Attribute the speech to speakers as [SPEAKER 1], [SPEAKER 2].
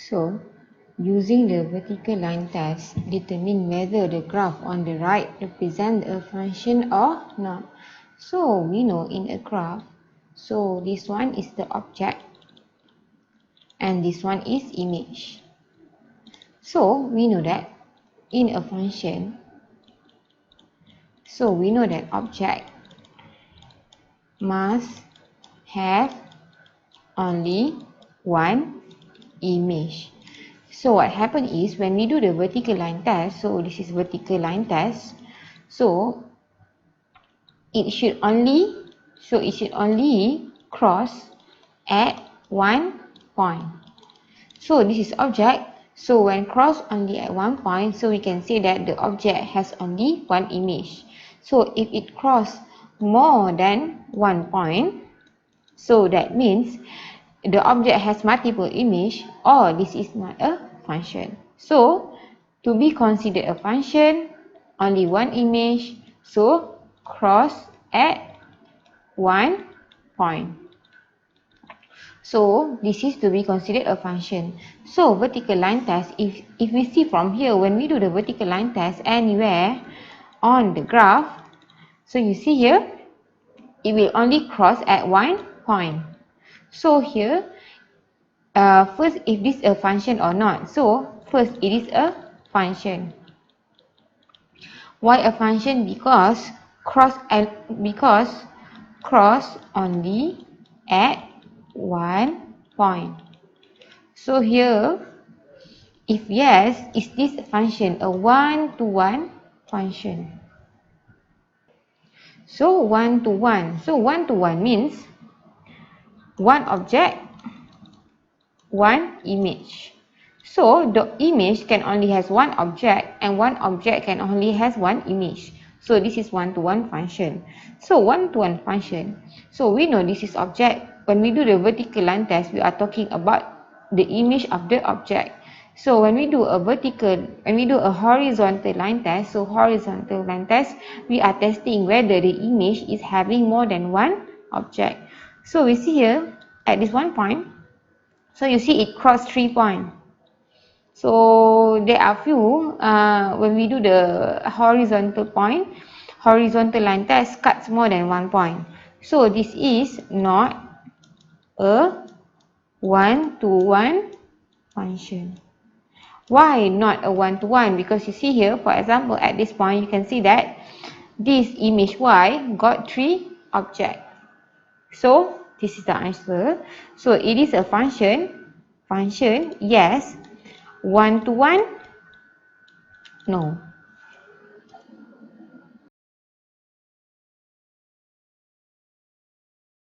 [SPEAKER 1] So, using the vertical line test, determine whether the graph on the right represents a function or not. So, we know in a graph, so this one is the object and this one is image. So, we know that in a function, so we know that object must have only one image. So what happens is when we do the vertical line test, so this is vertical line test, so it should only cross at one point. So this is object, so when cross only at one point, so we can say that the object has only one image. So if it cross more than one point, so that means the object has multiple image, or this is not a function. So to be considered a function, only one image, so cross at one point. So this is to be considered a function. So vertical line test, if we see from here, when we do the vertical line test anywhere on the graph, so you see here, it will only cross at one point. So here, first, if this is a function or not. So first, it is a function. Why a function? Because cross only at one point. So here, if yes, is this function a one-to-one function? So one-to-one. So one-to-one means one object, one image. So the image can only has one object and one object can only has one image. So this is one-to-one function. So one-to-one function. So we know this is object. When we do the vertical line test, we are talking about the image of the object. So when we do a horizontal line test, so horizontal line test, we are testing whether the image is having more than one object. So we see here at this one point, so you see it crossed 3 points. So there are few, when we do the horizontal line test cuts more than 1 point. So this is not a one-to-one function. Why not a one-to-one? Because you see here, for example, at this point, you can see that this image Y got 3 objects. So this is the answer. So it is a function, yes. One-to-one? No.